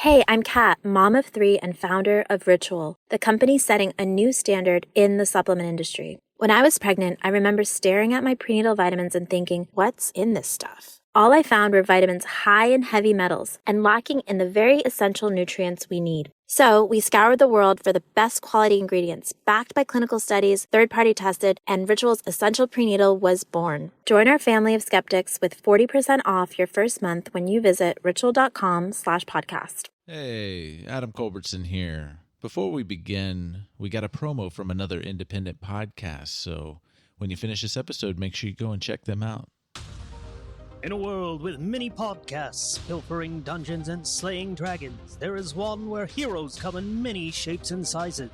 Hey, I'm Kat, mom of 3 and founder of Ritual, the company setting a new standard in the supplement industry. When I was pregnant, I remember staring at my prenatal vitamins and thinking, what's in this stuff? All I found were vitamins high in heavy metals and lacking in the very essential nutrients we need. So we scoured the world for the best quality ingredients, backed by clinical studies, third-party tested, and Ritual's Essential Prenatal was born. Join our family of skeptics with 40% off your first month when you visit ritual.com/podcast. Hey, Adam Culbertson here. Before we begin, we got a promo from another independent podcast, so when you finish this episode, make sure you go and check them out. In a world with many podcasts pilfering dungeons and slaying dragons, there is one where heroes come in many shapes and sizes.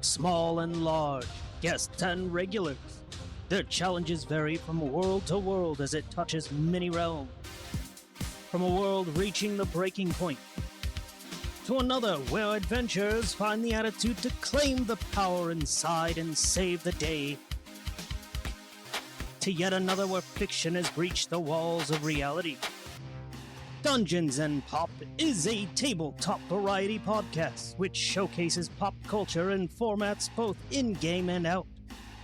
Small and large, guests and regulars. Their challenges vary from world to world as it touches many realms. From a world reaching the breaking point, to another where adventurers find the attitude to claim the power inside and save the day, to yet another where fiction has breached the walls of reality. Dungeons and Pop is a tabletop variety podcast which showcases pop culture in formats both in-game and out,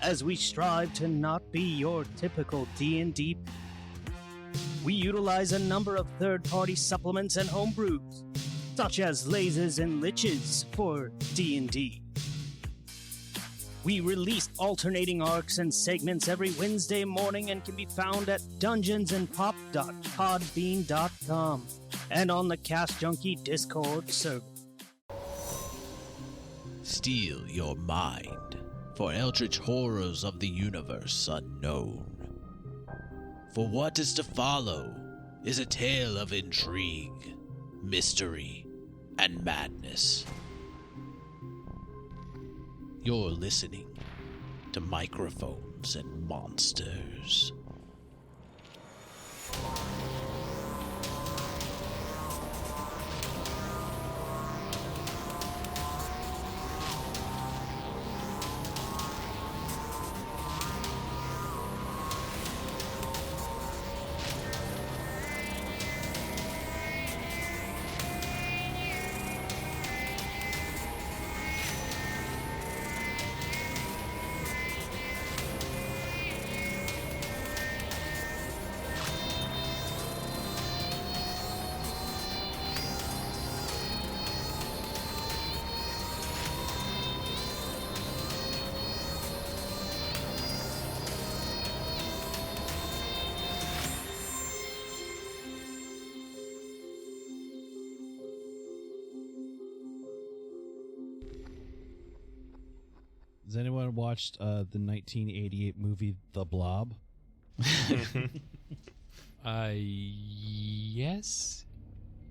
as we strive to not be your typical D&D. We utilize a number of third-party supplements and homebrews, such as lasers and liches for D&D. We release alternating arcs and segments every Wednesday morning and can be found at dungeonsandpop.podbean.com and on the Cast Junkie Discord server. Steel your mind for eldritch horrors of the universe unknown. For what is to follow is a tale of intrigue, mystery, and madness. You're listening to Microphones and Monsters. Has anyone watched the 1988 movie The Blob? Yes.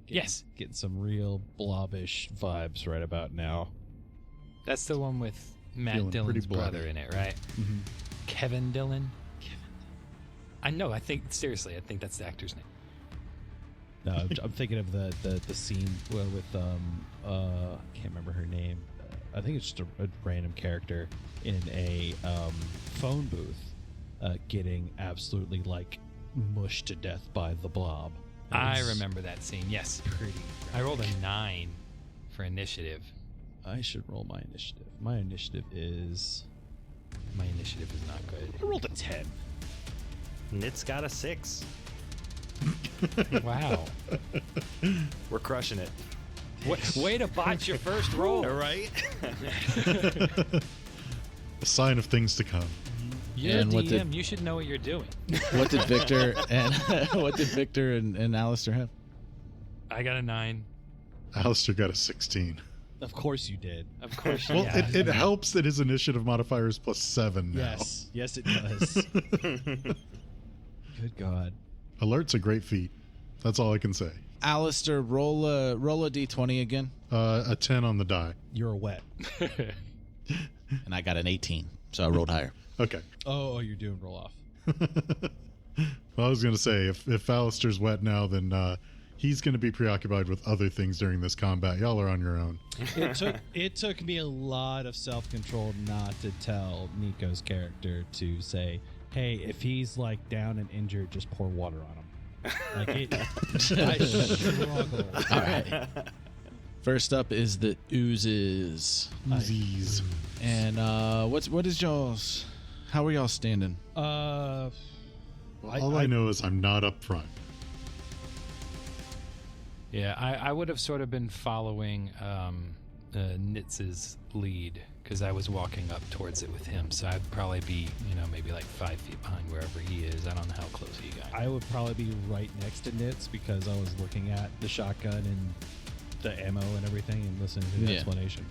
Yes. Getting some real blobbish vibes right about now. That's the one with Matt Feeling pretty Dillon's bloody. brother in it, right? Mm-hmm. Kevin Dillon. I know. I think seriously. I think that's the actor's name. No, I'm thinking of the scene with I can't remember her name. I think it's just a random character in a phone booth getting absolutely like mushed to death by the blob. I remember that scene. Yes. Pretty. I rolled a 9 for initiative. I should roll my initiative. My initiative is My initiative is not good. I rolled a 10. Nit's got a 6. Wow. We're crushing it. Way to botch your first roll. All right. A sign of things to come. You're And a what DM. You should know what you're doing. What did Victor and Aleister have? I got a 9. Aleister got a 16. Of course you did. Of course. Well, Yeah. it helps that his initiative modifier is +7 now. Yes, it does. Good God. Alert's a great feat. That's all I can say. Aleister, roll a d20 again. A 10 on the die. You're wet. And I got an 18, so I rolled higher. Okay. Oh, you're doing roll off. Well, I was going to say, if Aleister's wet now, then he's going to be preoccupied with other things during this combat. Y'all are on your own. It took me a lot of self-control not to tell Nico's character to say, hey, if he's like down and injured, just pour water on him. Like I struggle. All right. First up is the oozes. Oozes. And what is y'all's? How are y'all standing? All I know is I'm not up front. Yeah, I would have sort of been following Nitz's lead because I was walking up towards it with him. So I'd probably be, maybe like 5 feet behind wherever he is. I don't know how close he got. I would probably be right next to Nitz because I was looking at the shotgun and the ammo and everything and listening to the explanation.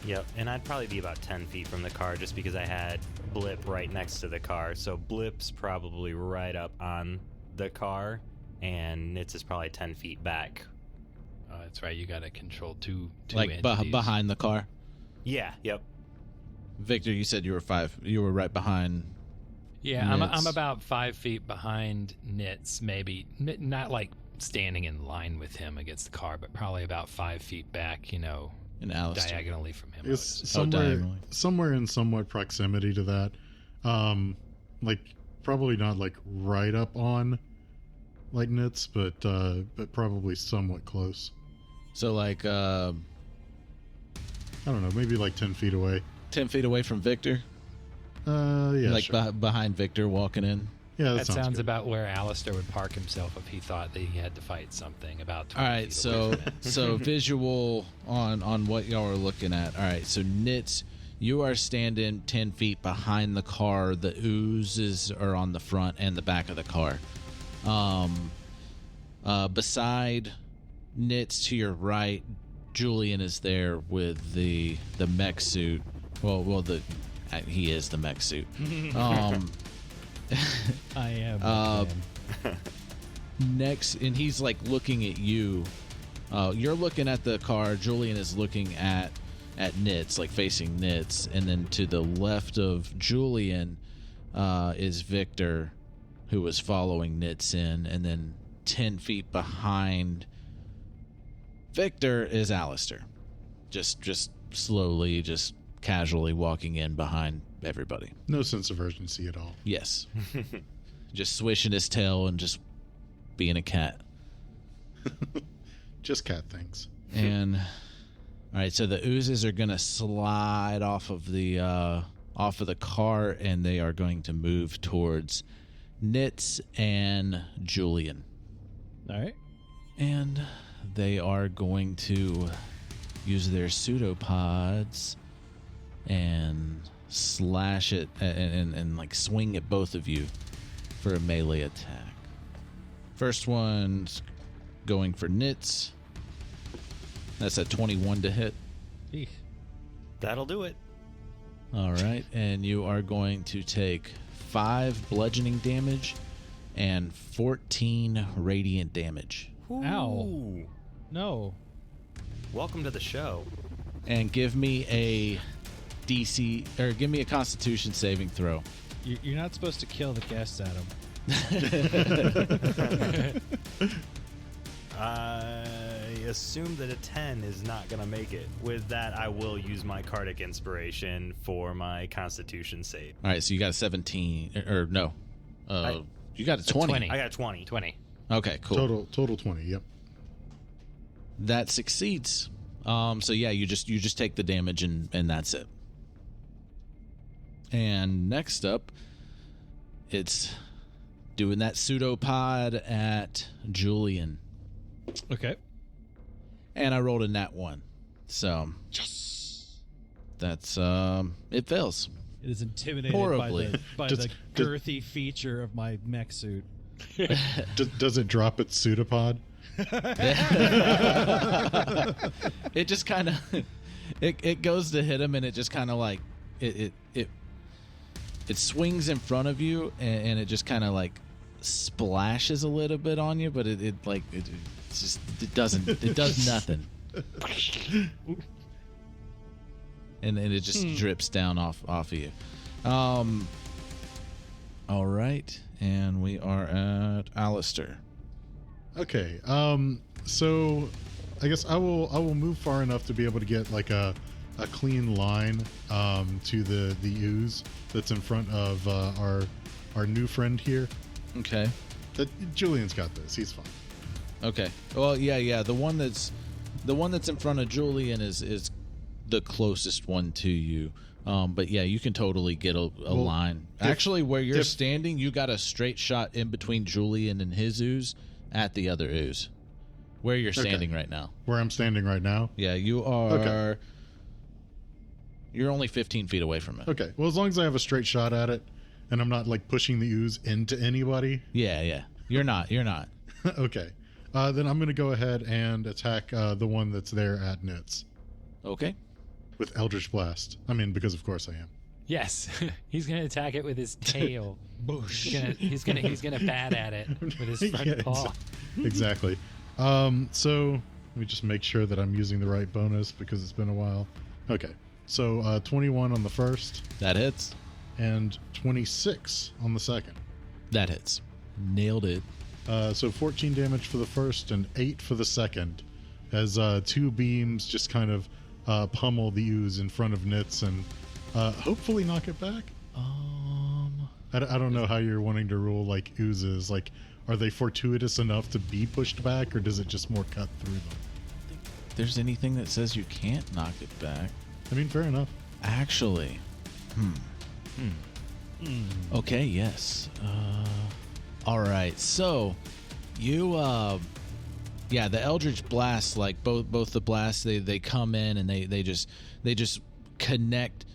Yep, and I'd probably be about 10 feet from the car just because I had Blip right next to the car. So Blip's probably right up on the car, and Nitz is probably 10 feet back. Oh, that's right. You got to control two like entities. behind the car. Yeah, yep. Victor, you said you were 5. You were right behind. Yeah, Nitz. I'm about 5 feet behind Nitz, maybe not like standing in line with him against the car, but probably about 5 feet back, And Aleister. diagonally from him. It's diagonally. somewhere in somewhat proximity to that. Like probably not like right up on like Nitz, but probably somewhat close. So like I don't know, maybe like 10 feet away. 10 feet away from Victor. Yeah, like sure. behind Victor, walking in. Yeah, That sounds good. about where Aleister would park himself if he thought that he had to fight something about 20 All right, feet away so from it. so visual on what y'all are looking at. All right, so Nitz, you are standing 10 feet behind the car. The oozes are on the front and the back of the car. Beside Nitz to your right, Julian is there with the mech suit. Well, he is the mech suit. I am. Next, and he's like looking at you. You're looking at the car. Julian is looking at Nitz, like facing Nitz, and then to the left of Julian is Victor, who was following Nitz in, and then 10 feet behind Victor is Aleister, just slowly, just casually walking in behind everybody. No sense of urgency at all. Yes. Just swishing his tail and just being a cat. Just cat things. And all right, so the oozes are gonna slide off of the car, and they are going to move towards Nitz and Julian. All right. And they are going to use their pseudopods and slash it and like swing at both of you for a melee attack. First one's going for Nitz. That's a 21 to hit. Eek. That'll do it. All right, and you are going to take 5 bludgeoning damage and 14 radiant damage. Ow. No. Welcome to the show. And give me a DC, or give me a Constitution saving throw. You're not supposed to kill the guests, Adam. I assume that a 10 is not going to make it. With that, I will use my Cardic Inspiration for my Constitution save. All right, so you got a 17, or no. You got a 20. I got 20. 20. Okay, cool. Total 20. Yep. That succeeds. So yeah, you just take the damage and that's it. And next up, it's doing that pseudopod at Julian. Okay. And I rolled a nat 1. So yes. That's it fails. It is intimidated Horribly. by Just- the girthy feature of my mech suit. Does it drop its pseudopod? It just kind of it goes to hit him, and it just kind of like it swings in front of you, and it just kind of like splashes a little bit on you, but it does nothing. And then it just drips down off of you. All right, and we are at Aleister. Okay. So I guess I will move far enough to be able to get like a clean line to the ooze that's in front of our new friend here. Okay. That Julian's got this. He's fine. Okay. Well, yeah. The one that's The one that's in front of Julian is the closest one to you. But yeah, you can totally get a line. Actually, where you're standing, you got a straight shot in between Julian and his ooze at the other ooze. Where you're standing right now. Where I'm standing right now? Yeah, you are... Okay. You're only 15 feet away from it. Okay. Well, as long as I have a straight shot at it, and I'm not, like, pushing the ooze into anybody. Yeah. You're not. Okay. Then I'm going to go ahead and attack the one that's there at Nitz. Okay. With Eldritch Blast. I mean, because of course I am. Yes. He's going to attack it with his tail. He's gonna bat at it with his front paw. Exactly. So let me just make sure that I'm using the right bonus because it's been a while. Okay. So 21 on the first. That hits. And 26 on the second. That hits. Nailed it. So 14 damage for the first and 8 for the second, as 2 beams just kind of pummel the ooze in front of Nitz and hopefully knock it back. I don't know how you're wanting to rule like oozes. Like, are they fortuitous enough to be pushed back, or does it just more cut through them? If there's anything that says you can't knock it back. I mean, fair enough. Actually, Okay, yes. All right, so you, the Eldritch Blast, like both the blasts, they come in and they just connect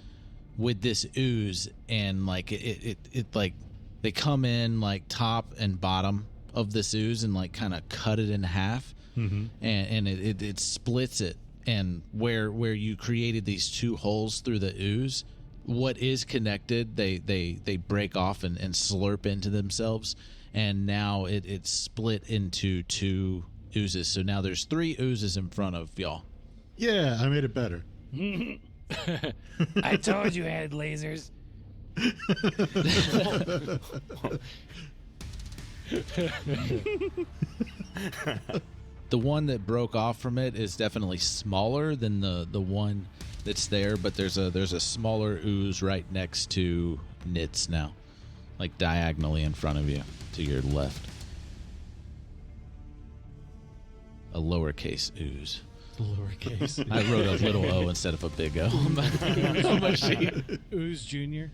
with this ooze, and like it like they come in like top and bottom of this ooze and like kind of cut it in half, and it splits it, and where you created these 2 holes through the ooze, what is connected they break off and slurp into themselves, and now it's split into 2 oozes. So now there's 3 oozes in front of y'all. Yeah, I made it better. I told you I had lasers. The one that broke off from it is definitely smaller than the one that's there, but there's a smaller ooze right next to Nitz now, like diagonally in front of you to your left. A lowercase ooze. Lowercase. I wrote a little O instead of a big O on my sheet. Ooze Junior.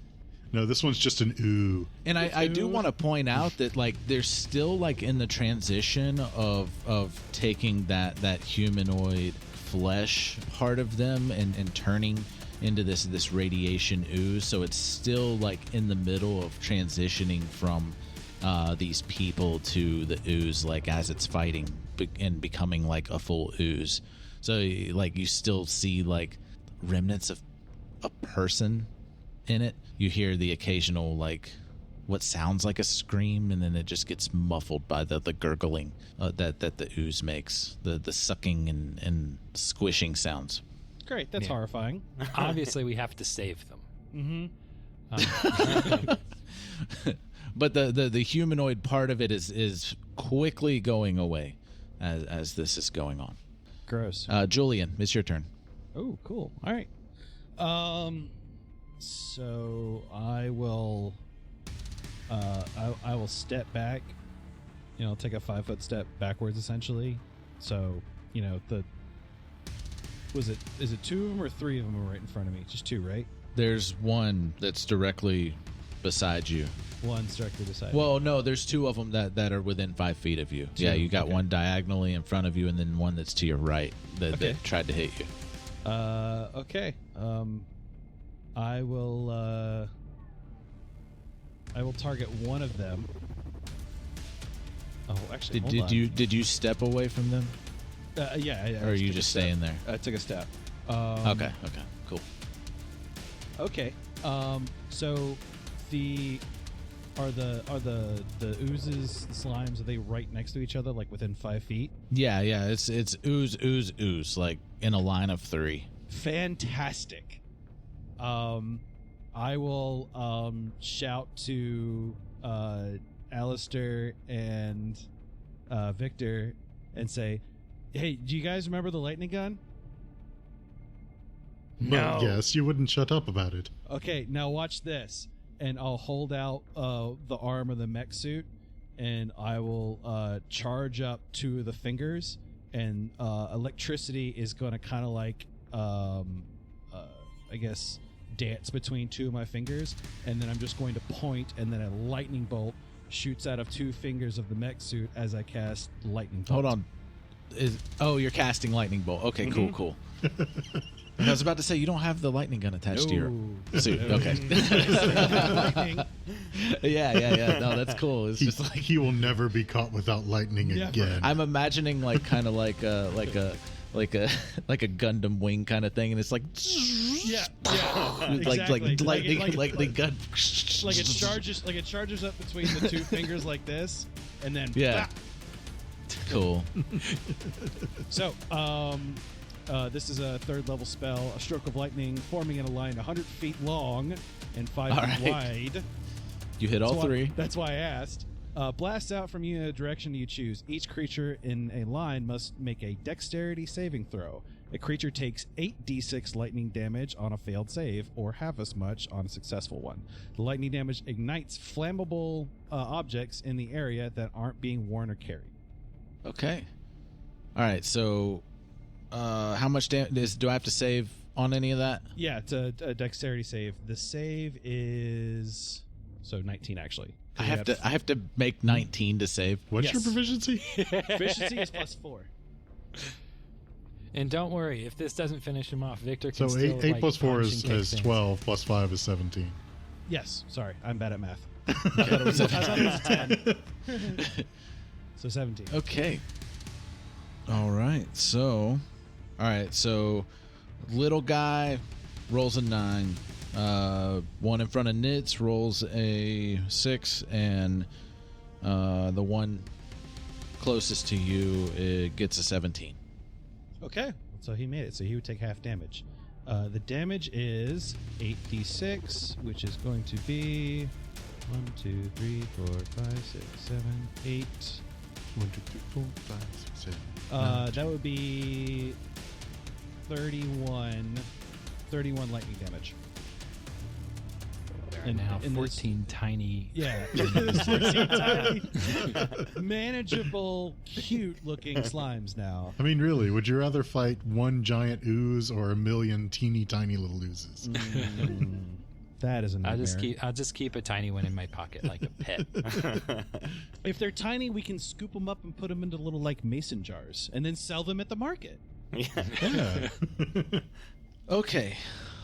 No, this one's just an ooh. And I do want to point out that like they're still like in the transition of taking that humanoid flesh part of them and turning into this radiation ooze. So it's still like in the middle of transitioning from these people to the ooze, like as it's fighting and becoming like a full ooze. So like you still see like remnants of a person in it. You hear the occasional like what sounds like a scream, and then it just gets muffled by the gurgling that the ooze makes, the sucking and squishing sounds. Great, that's horrifying. Obviously, we have to save them. But the humanoid part of it is quickly going away as this is going on. Gross. Julian, it's your turn. Oh, cool. All right. So I will step back, take a 5-foot step backwards essentially. So, is it 2 of them or 3 of them are right in front of me? Just 2, right? There's one that's directly beside you. One's directly beside me. Well, no, there's 2 of them that are within 5 feet of you. 2, yeah, you got one diagonally in front of you, and then one that's to your right that tried to hit you. Okay. I will target one of them. Oh, actually, did you step away from them? Yeah. Or are you just staying there? I took a step. Okay, cool. Okay. So are the oozes, the slimes, are they right next to each other, like within 5 feet? Yeah. It's ooze, like in a line of 3. Fantastic. I will shout to Aleister and Victor and say, "Hey, do you guys remember the lightning gun?" No. Yes, you wouldn't shut up about it. Okay, now watch this. And I'll hold out the arm of the mech suit, and I will charge up 2 of the fingers and electricity is going to kind of like, I guess, dance between two of my fingers, and then I'm just going to point, and then a lightning bolt shoots out of 2 fingers of the mech suit as I cast lightning bolt. Hold on. You're casting lightning bolt. Okay, cool. I was about to say, you don't have the lightning gun attached to your suit. No. Okay. Lightning. Yeah. No, that's cool. It's just like he will never be caught without lightning again. I'm imagining like kind of like a Gundam wing kind of thing, and it's like Exactly. lightning gun. Like it charges up between the 2 fingers like this, and then Yeah. Cool. So, this is a 3rd level spell, a stroke of lightning forming in a line 100 feet long and 5 feet wide. You hit all 3. That's why I asked. Blast out from you in a direction you choose. Each creature in a line must make a dexterity saving throw. A creature takes 8d6 lightning damage on a failed save, or half as much on a successful one. The lightning damage ignites flammable objects in the area that aren't being worn or carried. Okay. All right. So, how much damage do I have to save on any of that? Yeah, it's a dexterity save. The save is 19 actually. I have to make 19 to save. What's your proficiency? Proficiency is +4. And don't worry, if this doesn't finish him off, Victor So can still 8 plus 4 punch and kick is things. 12, plus 5 is 17. Yes, sorry, I'm bad at math. I thought it was 10. So 17. Okay. All right. So little guy rolls a 9. One in front of Nitz rolls a 6, and the one closest to you gets a 17. Okay, so he made it. So he would take half damage. The damage is 8d6, which is going to be 1, 2, 3, 4, 5, 6, 7, 8. 1, 2, 3, 4, 5, 6, 7. 9, That would be 31 lightning damage. There are now 14 tiny. Yeah, there's 14 tiny, manageable, cute-looking slimes now. I mean, really, would you rather fight one giant ooze or a million teeny tiny little oozes? That is a nightmare. I'll just keep a tiny one in my pocket like a pet. If they're tiny, we can scoop them up and put them into little like mason jars, and then sell them at the market. Yeah. Okay.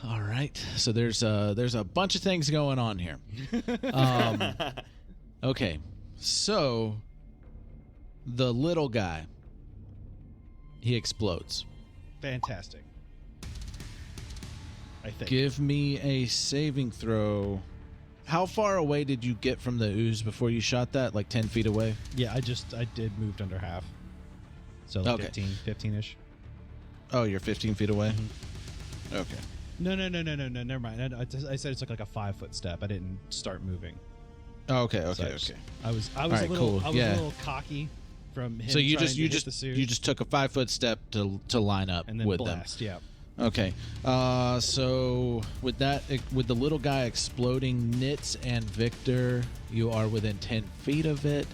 All right. So there's a bunch of things going on here. Okay. So the little guy, he explodes. Fantastic. I think. Give me a saving throw. How far away did you get from the ooze before you shot that? Like 10 feet away? Yeah, I did moved under half. So like Okay. 15-ish. Oh, you're 15 feet away? Mm-hmm. Okay. No, never mind. I said it's like a 5-foot step. I didn't start moving. Oh, okay. So I was right, a little cool. a little cocky from him. So you trying just to hit the suit you just took a 5-foot step to line up and then with blast. them. Yeah. Okay. So with the little guy exploding, Nitz and Victor, you are within 10 feet of it.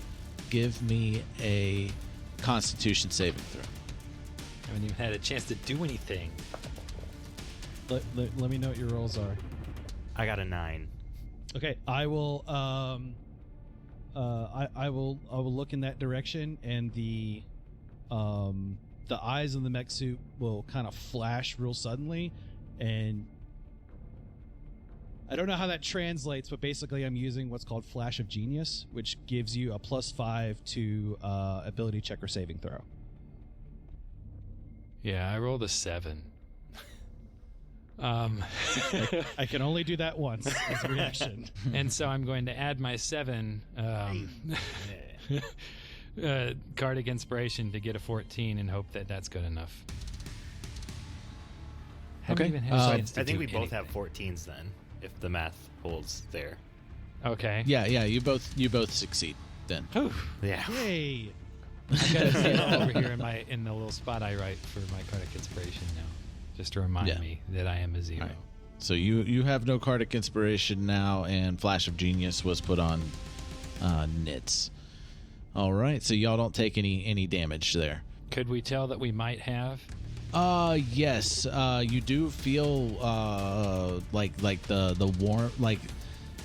Give me a Constitution saving throw. I haven't even had a chance to do anything. Let me know what your rolls are. I got a 9. Okay, I will. I will look in that direction, and the eyes in the mech suit will kind of flash real suddenly, and I don't know how that translates, but basically I'm using what's called Flash of Genius, which gives you a +5 to ability check or saving throw. Yeah, I rolled a 7. I can only do that once as a reaction. And so I'm going to add my 7 Cardic Inspiration to get a 14 and hope that that's good enough. Haven't Okay. even had a chance to I think do we both have anything. 14s then, if the math holds there. Okay. Yeah, you both succeed then. Yeah. Yay! I got a 0 over here in the little spot I write for my Cardic Inspiration now, just to remind me that I am a 0. All right. So you have no Cardic Inspiration now, and Flash of Genius was put on Nitz. All right, so y'all don't take any damage there. Could we tell that we might have? Yes. You do feel like the warm, like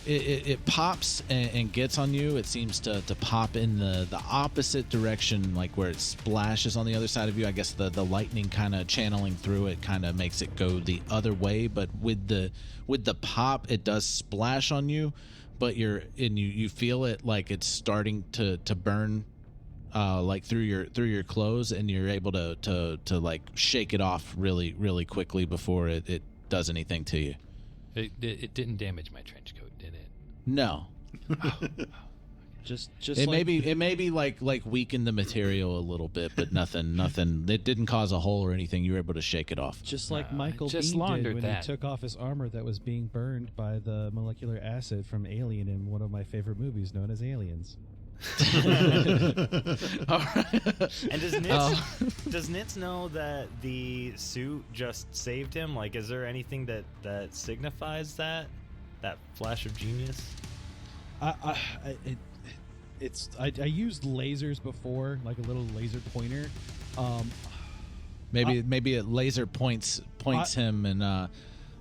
it pops and gets on you. It seems to pop in the opposite direction, like where it splashes on the other side of you. I guess the lightning kind of channeling through it kind of makes it go the other way. But with the pop, it does splash on you. But you feel it like it's starting to burn. Like through your clothes, and you're able to like shake it off really, really quickly before it does anything to you. It didn't damage my trench coat, did it? No. Just it may be like weaken the material a little bit, but nothing. It didn't cause a hole or anything. You were able to shake it off. Just like Michael just Biehn did laundered when that. he took off his armor that was being burned by the molecular acid from Alien in one of my favorite movies known as Aliens. All right. And does Nitz know that the suit just saved him? Like, is there anything that signifies that flash of genius? I used lasers before, like a little laser pointer. Maybe it laser points him and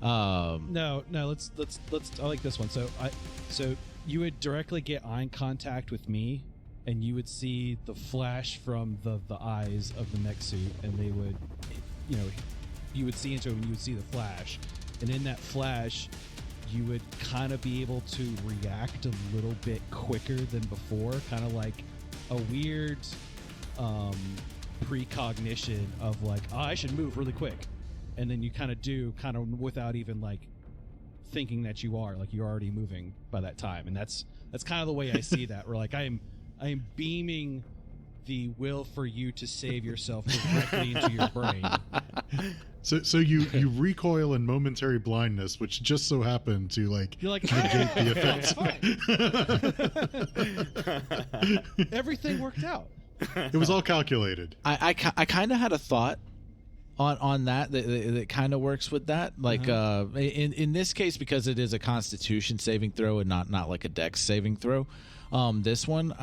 No, let's I like this one. So you would directly get eye contact with me, and you would see the flash from the eyes of the mech suit, and they would, you would see into it, and you would see the flash, and in that flash, you would kind of be able to react a little bit quicker than before, kind of like a weird precognition of like, oh, I should move really quick, and then you kind of without even like thinking that you are, like you're already moving by that time. And that's kind of the way I see that. We're like, I am beaming the will for you to save yourself directly into your brain. So you recoil in momentary blindness, which just so happened to like You're like, negate the effects. Everything worked out. It was all calculated. I kind of had a thought on that kind of works with that, like in this case, because it is a Constitution saving throw and not like a Dex saving throw. This one,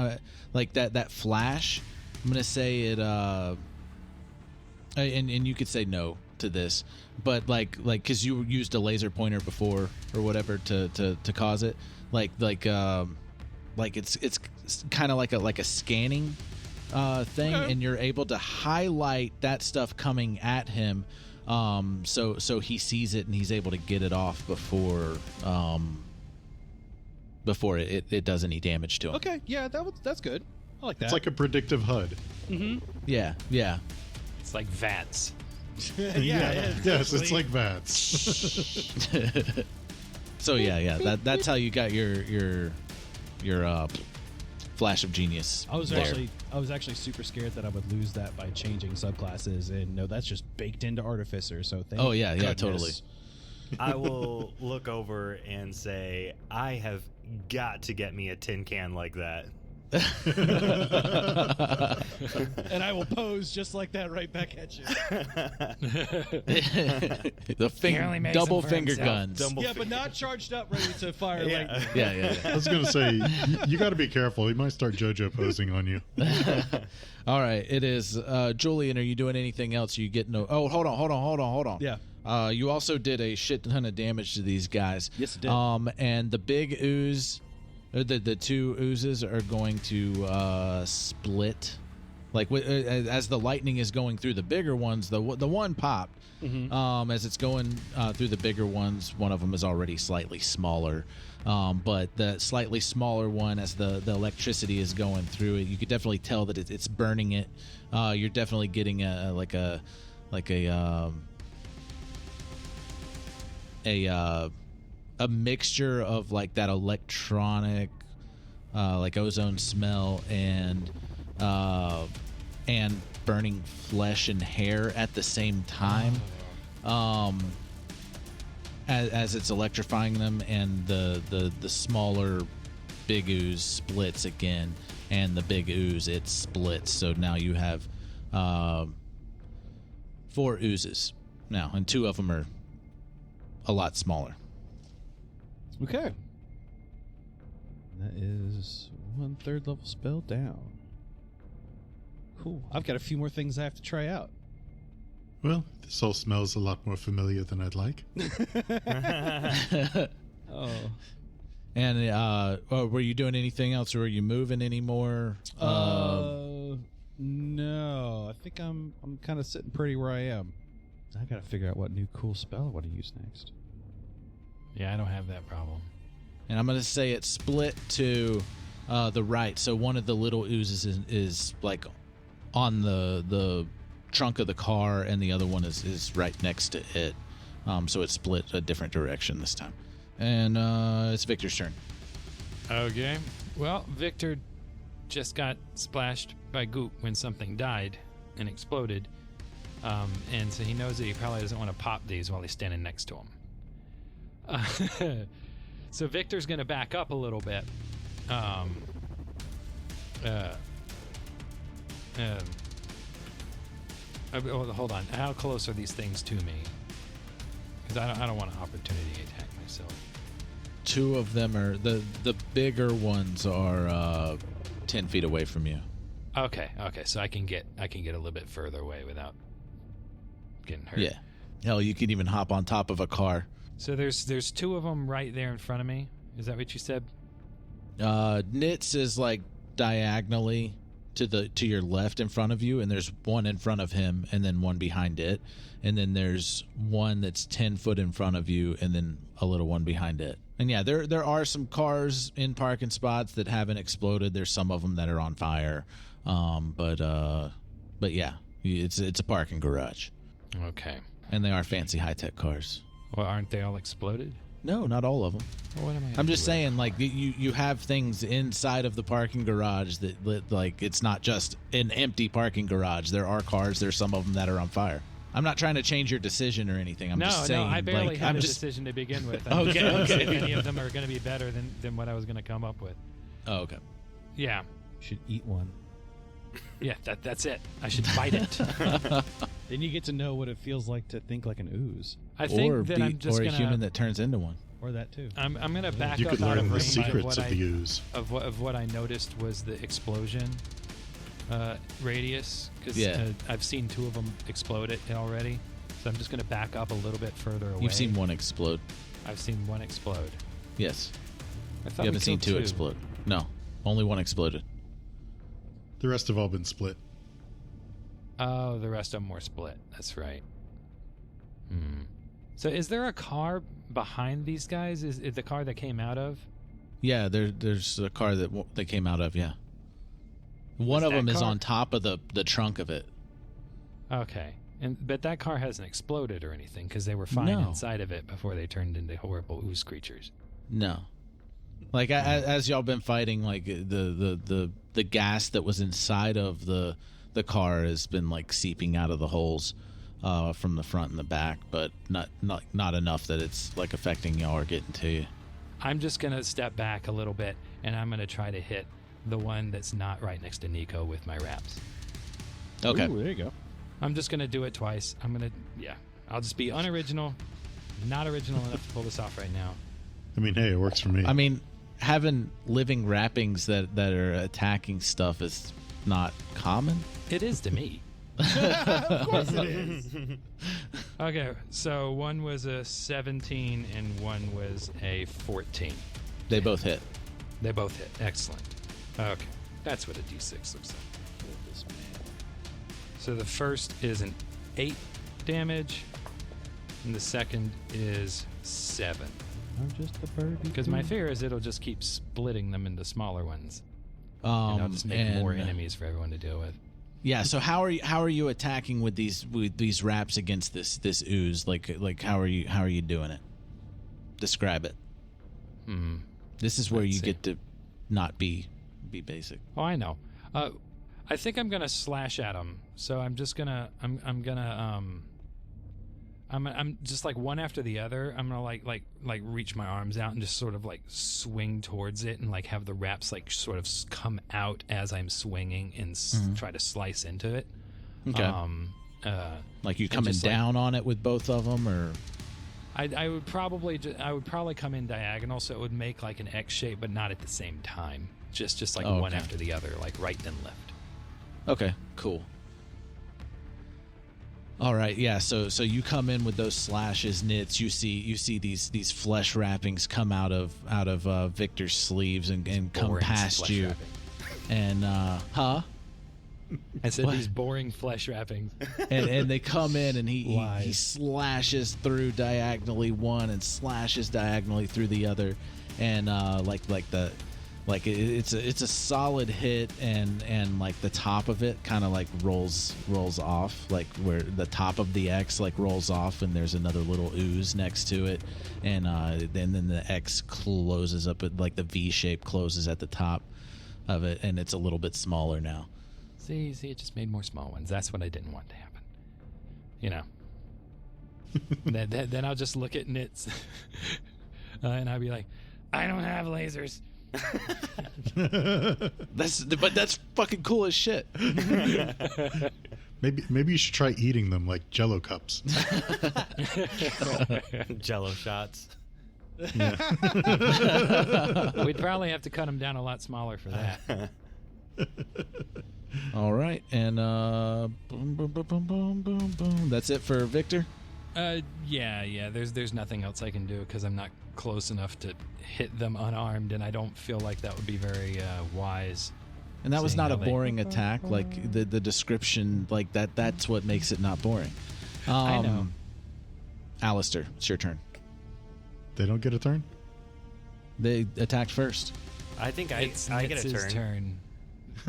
like that flash, I'm gonna say it, and you could say no to this, but like because you used a laser pointer before or whatever to cause it, like it's kind of like a scanning thing, okay. And you're able to highlight that stuff coming at him, so he sees it and he's able to get it off before it does any damage to him. Okay, yeah, that's good. I like that. It's like a predictive HUD. Mm-hmm. Yeah. It's like VATS. Yes, it's like VATS. So yeah. That's how you got your flash of genius. I was actually super scared that I would lose that by changing subclasses, and no, that's just baked into Artificer. So thank yeah, goodness. totally. I will look over and say, I have got to get me a tin can like that. And I will pose just like that right back at you. The double finger guns. But not charged up, ready to fire. Yeah. Yeah. I was gonna say you got to be careful. He might start JoJo posing on you. All right, it is Julian. Are you doing anything else? You get no? Oh, hold on. Yeah. You also did a shit ton of damage to these guys. Yes, it did. And the big ooze, or the two oozes are going to split. Like as the lightning is going through the bigger ones, the one popped. Mm-hmm. As it's going through the bigger ones, one of them is already slightly smaller. But the slightly smaller one, as the electricity is going through it, you could definitely tell that it's burning it. You're definitely getting a mixture of like that electronic, like ozone smell and burning flesh and hair at the same time, as it's electrifying them, and the smaller big ooze splits again, and the big ooze, it splits. So now you have 4 oozes now, and 2 of them are a lot smaller. Okay. That is 1/3 level spell down. Cool. I've got a few more things I have to try out. Well, this all smells a lot more familiar than I'd like. Oh. And were you doing anything else, or were you moving anymore? No. I think I'm kind of sitting pretty where I am. I got to figure out what new cool spell I want to use next. Yeah, I don't have that problem. And I'm going to say it's split to the right. So one of the little oozes is like on the trunk of the car, and the other one is right next to it. So it's split a different direction this time. And it's Victor's turn. Okay. Well, Victor just got splashed by goop when something died and exploded. And so he knows that he probably doesn't want to pop these while he's standing next to him. So Victor's going to back up a little bit. Hold on. How close are these things to me? Because I don't want an opportunity attack myself. Two of them are the bigger ones are 10 feet away from you. Okay. So I can get a little bit further away without getting hurt. Yeah. Hell, you can even hop on top of a car. So there's two of them right there in front of me. Is that what you said? Nitz is like diagonally to your left in front of you, and there's one in front of him, and then one behind it, and then there's one that's 10 foot in front of you, and then a little one behind it. And yeah, there are some cars in parking spots that haven't exploded. There's some of them that are on fire, but yeah, it's a parking garage. Okay. And they are fancy high-tech cars. Well, aren't they all exploded? No, not all of them. Well, what am I? I'm just saying, like, you have things inside of the parking garage that, like, it's not just an empty parking garage. There are cars. There's some of them that are on fire. I'm not trying to change your decision or anything. I'm just saying. No, I barely like, had a decision to begin with. Okay. If any of them are going to be better than what I was going to come up with. Oh, okay. Yeah. You should eat one. Yeah, that's it. I should fight it. Then you get to know what it feels like to think like an ooze. I think that I'm just or going a human that turns into one. Or that too. I'm going to back You up could out learn of the range secrets of the ooze. of what I noticed was the explosion radius, because I've seen two of them explode it already. So I'm just going to back up a little bit further away. You've seen one explode. I've seen one explode. Yes. I thought You haven't seen two explode. No, only one exploded. The rest have all been split. Oh, the rest of them were split. That's right. So is there a car behind these guys? Is it the car that came out of? Yeah, there's a car that they came out of, yeah. One of them is on top of the trunk of it. Okay. But that car hasn't exploded or anything, because they were fine inside of it before they turned into horrible ooze creatures. No. Like, as y'all been fighting, like, the gas that was inside of the car has been, like, seeping out of the holes from the front and the back, but not enough that it's, like, affecting y'all or getting to you. I'm just going to step back a little bit, and I'm going to try to hit the one that's not right next to Nico with my wraps. Okay. Ooh, there you go. I'm just going to do it twice. I'll just be unoriginal, not original enough to pull this off right now. I mean, hey, it works for me. I mean, having living wrappings that are attacking stuff is not common. It is to me. Of course it is. Okay, so one was a 17 and one was a 14. They both hit. They both hit. Excellent. Okay, that's what a D6 looks like. So the first is an 8 damage, and the second is 7. I'm just a birdie. Because my fear is it'll just keep splitting them into smaller ones. And I'll just make more enemies for everyone to deal with. Yeah. So how are you attacking with these wraps against this ooze? Like how are you doing it? Describe it. This is where you get to not be basic. Oh, I know. I think I'm gonna slash at them. So I'm just gonna I'm just like one after the other. I'm gonna like reach my arms out and just sort of like swing towards it and like have the wraps like sort of come out as I'm swinging and try to slice into it. Okay. Like you coming down on it with both of them, or I would probably come in diagonal, so it would make like an X shape, but not at the same time. Just like one after the other, like right then left. Okay, cool. All right, yeah. So you come in with those slashes, Nits. You see these flesh wrappings come out of Victor's sleeves and come Boring past flesh you. wrapping. And I said What? these boring flesh wrappings. and they come in and he Lies. slashes through diagonally one and slashes diagonally through the other, and it's a solid hit, and like the top of it kind of like rolls off, like where the top of the X like rolls off, and there's another little ooze next to it, and then the X closes up, like the V shape closes at the top of it, and it's a little bit smaller now. See, it just made more small ones. That's what I didn't want to happen. You know. then I'll just look at Nits, and I'll be like, I don't have lasers. That's fucking cool as shit. Maybe you should try eating them like Jello cups. Jello shots. Yeah. We'd probably have to cut them down a lot smaller for that. All right, and boom, boom, boom, boom, boom, boom, boom. That's it for Victor. Yeah. There's nothing else I can do because I'm not close enough to hit them unarmed, and I don't feel like that would be very wise. And that was Seeing not a how they- boring attack. Like the description, like that's what makes it not boring. I know. Aleister, it's your turn. They don't get a turn? They attacked first. I think I It's get a Nitz's turn.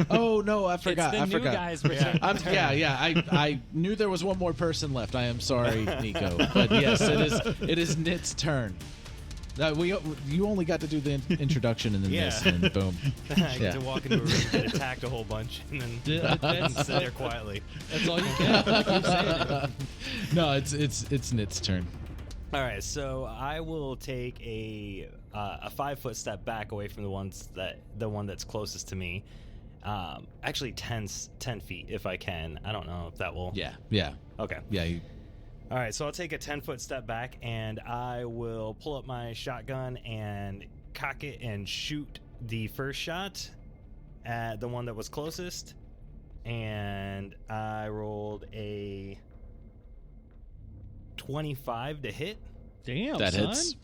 Oh no, I forgot. It's the new guy's return. Yeah. I knew there was one more person left. I am sorry, Nico, but yes, it is Nit's turn. You only got to do the introduction and then this, and then boom. I get to walk into a room, get attacked a whole bunch, and then sit there quietly. That's all you get. Keep saying it. No, it's Nit's turn. All right, so I will take a 5-foot step back away from the one that's closest to me. Actually 10 feet if I can. I don't know if that will. Yeah. Okay. Yeah. All right, so I'll take a 10-foot step back, and I will pull up my shotgun and cock it and shoot the first shot at the one that was closest. And I rolled a 25 to hit. Damn, That son. hits.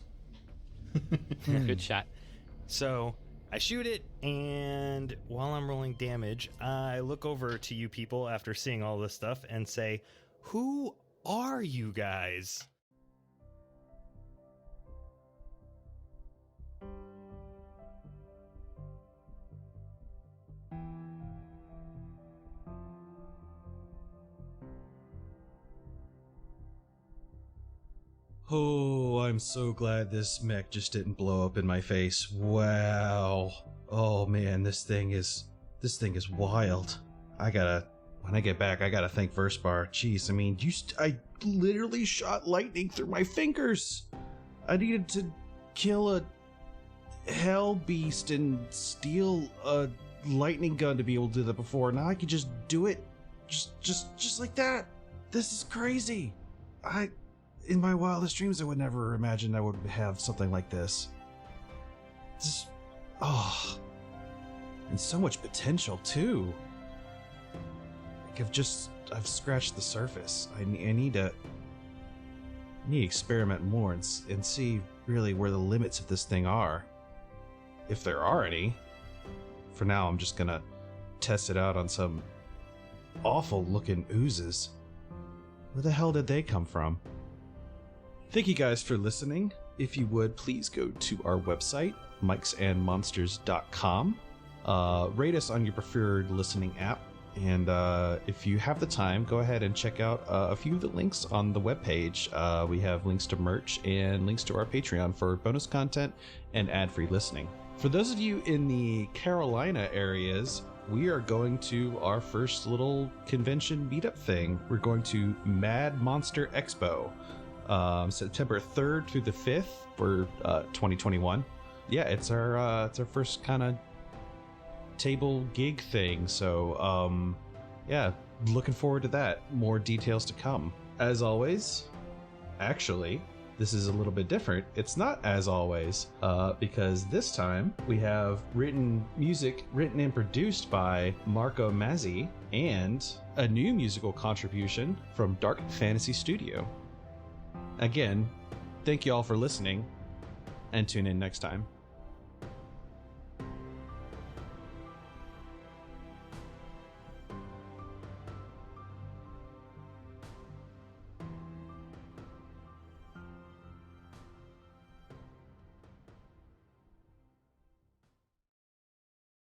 Good shot. So I shoot it, and while I'm rolling damage, I look over to you people after seeing all this stuff and say, who are you guys? Oh, I'm so glad this mech just didn't blow up in my face. Wow. Oh man, this thing is wild. When I get back, I gotta thank Versbar. Jeez, I mean, I literally shot lightning through my fingers. I needed to kill a hell beast and steal a lightning gun to be able to do that before. Now I can just do it, just like that. This is crazy. In my wildest dreams, I would never imagine I would have something like this. And so much potential too. I've scratched the surface. I need to experiment more and see really where the limits of this thing are, if there are any. For now, I'm just gonna test it out on some awful looking oozes. Where the hell did they come from? Thank you guys for listening. If you would, please go to our website, mikesandmonsters.com. Rate us on your preferred listening app. And if you have the time, go ahead and check out a few of the links on the webpage. We have links to merch and links to our Patreon for bonus content and ad-free listening. For those of you in the Carolina areas, we are going to our first little convention meetup thing. We're going to Mad Monster Expo. September 3rd through the 5th for 2021. Yeah, it's our first kind of table gig thing. So yeah, looking forward to that. More details to come. As always, actually, this is a little bit different. It's not as always, because this time we have music written and produced by Marco Mazzei, and a new musical contribution from Dark Fantasy Studio. Again, thank you all for listening, and tune in next time.